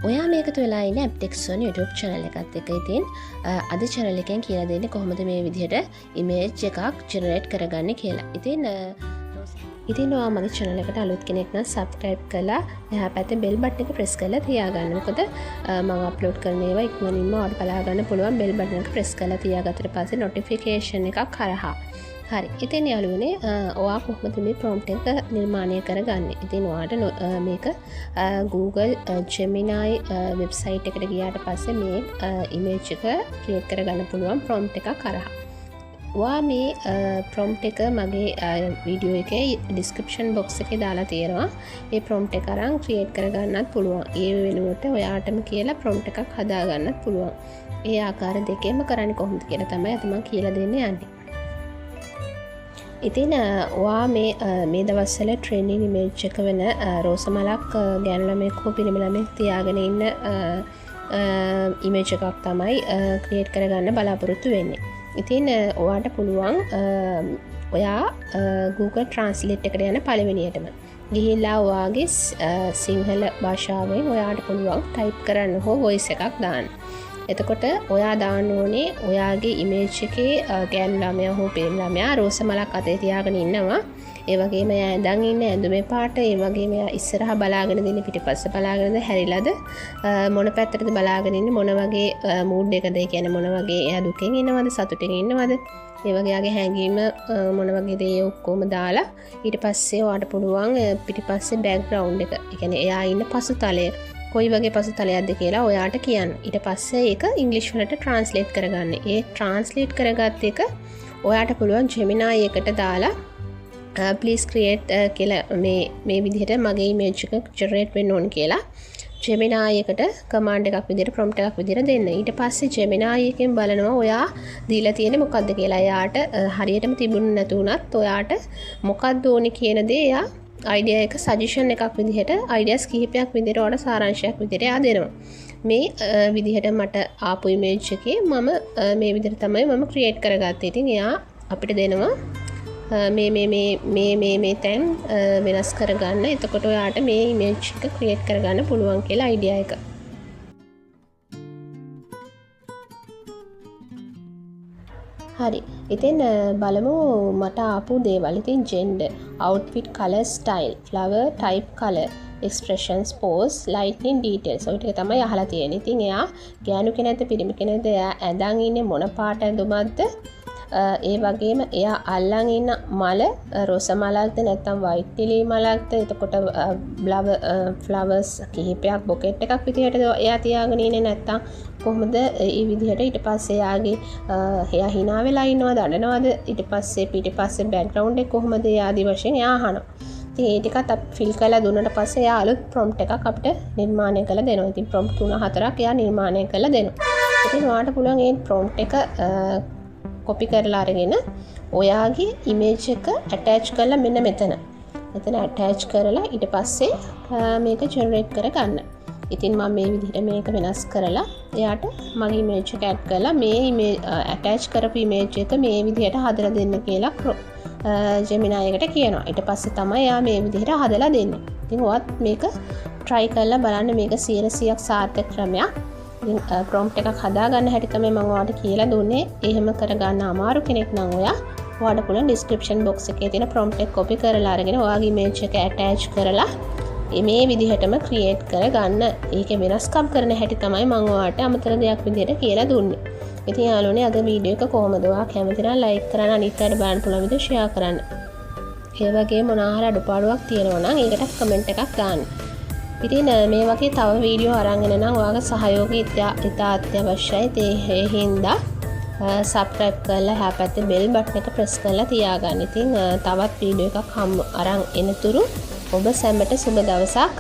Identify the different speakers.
Speaker 1: ඔයා මේකතු වෙලා ඉන්න ඇප්ටෙක්සොන් YouTube channel එකත් එක්ක ඉතින් අද channel එකෙන් කියලා දෙන්නේ කොහොමද මේ විදිහට image එකක් generate කරගන්නේ කියලා. ඉතින් ඔයා මගේ channel එකට අලුත් කෙනෙක් නම් subscribe කරලා එහා පැත්තේ bell button එක press කරලා තියාගන්න. මොකද මම upload කරන ඒවා ඉක්මනින්ම ඔයාලට බලා ගන්න පුළුවන් bell button එක press කරලා තියාගත්තට පස්සේ notification එකක් කරහා. හරි. ඉතින් යාළුවනේ ඔයා කොහොමද මේ prompt එක නිර්මාණය කරගන්නේ? ඉතින් ඔයාට මේක Google Gemini website එකට ගියාට පස්සේ මේ image එක create කරගන්න පුළුවන් prompt එකක් කරහා. ඔයා මේ prompt එක මගේ වීඩියෝ එකේ description box එකේ දාලා තියෙනවා. මේ prompt එක අරන් create කරගන්නත් පුළුවන්. ඒ වෙනුවට ඔයාටම කියලා prompt එකක් හදාගන්නත් පුළුවන්. ඒ ආකාර දෙකෙන්ම කරන්නේ කොහොමද කියලා තමයි අද මම කියලා දෙන්න යන්නේ. ඉතින් ඔයා මේ දවස්වල ට්‍රෙන්ඩින් ඉමේජ් එක වෙන රෝස මලක් ගෑනු ළමෙක් හෝ පිරිමි ළමෙක් තියාගෙන ඉන්න ඉමේජ් එකක් තමයි ක්‍රියේට් කරගන්න බලාපොරොත්තු වෙන්නේ. ඉතින් ඔයාට පුළුවන් ඔයා Google Translate එකට යන පළවෙනියටම ගිහිල්ලා ඔයාගේ සිංහල භාෂාවෙන් ඔයාට පුළුවන් ටයිප් කරන්න හෝ වොයිස් එකක් දාන්න. එතකොට ඔයා දාන්න ඕනේ ඔයාගේ ඉමේජ් එකේ ගෑනු ළමයා හෝ පිරිමි ළමයා රෝස මලක් අතේ තියාගෙන ඉන්නවා. ඒ වගේම එයා ඇඳන් ඉන්නේ ඇඳුමේ පාට, ඒ වගේම එයා ඉස්සරහා බලාගෙන ඉන්නේ පිටිපස්ස බලාගෙනද හැරිලාද මොන පැත්තටද බලාගෙන ඉන්නේ, මොන වගේ මූඩ් එකද, ඒ කියන්නේ මොන වගේ එයා දුකෙන් ඉන්නවද සතුටින් ඉන්නවද, ඒ වගේ එයාගේ හැඟීම මොන වගේද ඒ ඔක්කොම දාලා ඊට පස්සේ ඔයාට පුළුවන් පිටිපස්සේ බෑග්ග්‍රවුන්ඩ් එක, ඒ කියන්නේ එයා ඉන්න පසුතලය කොයි වගේ පසුතලයක්ද කියලා ඔයාට කියන්න. ඊට පස්සේ ඒක ඉංග්‍රීසි වලට ට්‍රාන්ස්ලේට් කරගන්න. ඒ ට්‍රාන්ස්ලේට් කරගත්ත එක ඔයාට පුළුවන් Gemini එකට දාලා please create කියලා මේ විදිහට මගේ image එක generate වෙන්න ඕන කියලා Gemini එකට command එකක් විදිහට prompt එකක් විදිහට දෙන්න. ඊට පස්සේ Gemini එකෙන් බලනවා ඔයා දීලා තියෙන්නේ මොකක්ද කියලා. එයාට හරියටම තිබුණ නැතුණත් ඔයාට මොකක්ද ඕනේ කියන දේ එයා idea එක suggestion එකක් විදිහට ideas කිහිපයක් විදිහට ඔයාලට සාරාංශයක් විදිහට එයා දෙනවා. මේ විදිහට මට ආපු image එකේ මම මේ විදිහට තමයි මම create කරගත්තේ. ඉතින් එයා අපිට දෙනවා මේ තැන් වෙනස් කරගන්න. එතකොට ඔයාට මේ image එක create කරගන්න පුළුවන් කියලා idea එක. හරි. ඉතින් බලමු මට ආපු දේවල්. ඉතින් gender, outfit, color, style, flower, type, color, expressions, pose, lighting, details. ඔය ටික තමයි අහලා තියෙන්නේ. ඉතින් එයා ගෑනු කෙනෙක්ද පිරිමි කෙනෙක්ද, එයා ඇඳන් ඉන්නේ මොන පාට ඇඳුමක්ද, ඒ වගේම එයා අල්ලන් ඉන්න මල රෝස මලක්ද නැත්නම් වයිට් ලිලි මලක්ද, එතකොට ෆ්ලවර්ස් කිහිපයක් බොකෙට් එකක් විදිහට එයා තියාගෙන ඉන්නේ නැත්නම් කොහොමද මේ විදිහට. ඊට පස්සේ එයා hina වෙලා ඉන්නවද අඬනවද, ඊට පස්සේ පිටිපස්සේ බෑග්ග්‍රවුන්ඩ් එක කොහොමද ඒ ආදි වශයෙන් එයා අහනවා. ඉතින් ඒ ටිකත් අපි ෆිල් කරලා දුන්නාට පස්සේ එයා අලුත් prompt එකක් අපිට නිර්මාණය කරලා දෙනවා. ඉතින් prompt 3-4ක් එයා නිර්මාණය කරලා දෙනවා. ඉතින් ඔයාලට පුළුවන් මේ prompt එක කොපි කරලා අරගෙන ඔයාගේ image එක attach කරලා මෙන්න මෙතන attach කරලා ඊට පස්සේ මේක generate කරගන්න. ඉතින් මම මේ විදිහට මේක වෙනස් කරලා එයාට මගේ image එක add කරලා මේ attach කරපු image එක මේ විදිහට හදලා දෙන්න කියලා Gemini එකට කියනවා. ඊට පස්සේ තමයි එයා මේ විදිහට හදලා දෙන්නේ. ඉතින් ඔයත් මේක try කරලා බලන්න. මේක 100%ක් සාර්ථක ක්‍රමයක්. prompt එකක් හදාගන්න හැටි තමයි මම ඔයාලට කියලා දුන්නේ. එහෙම කරගන්න අමාරු කෙනෙක් නම් ඔයාලට පුළුවන් description box එකේ තියෙන prompt එක copy කරලා අරගෙන ඔයාගේ image එක attach කරලා මේ විදිහටම create කරගන්න. ඒකේ වෙනස්කම් කරන හැටි තමයි මම ඔයාලට අමතර දෙයක් විදිහට කියලා දුන්නේ. ඉතින් යාළුවනේ අද වීඩියෝ එක කොහොමද? ඔයා කැමති නම් like කරන්න, අනිත් අයට බලන්න පුළුවන් විදිහට share කරන්න. ඒ වගේම මොනවා අඩුපාඩුවක් තියෙනවා නම් ඒකට comment එකක් දාන්න. ඉතින් මේ වගේ තව වීඩියෝ අරන් එන නම් ඔයාගේ සහයෝගය ඉතා අත්‍යවශ්‍යයි. ඒ හින්දා subscribe කරලා එහා පැත්තේ bell button එක press කරලා තියාගන්න. ඉතින් තවත් වීඩියෝ එකක් අරන් එනතුරු ඔබ සැමට සුබ දවසක්.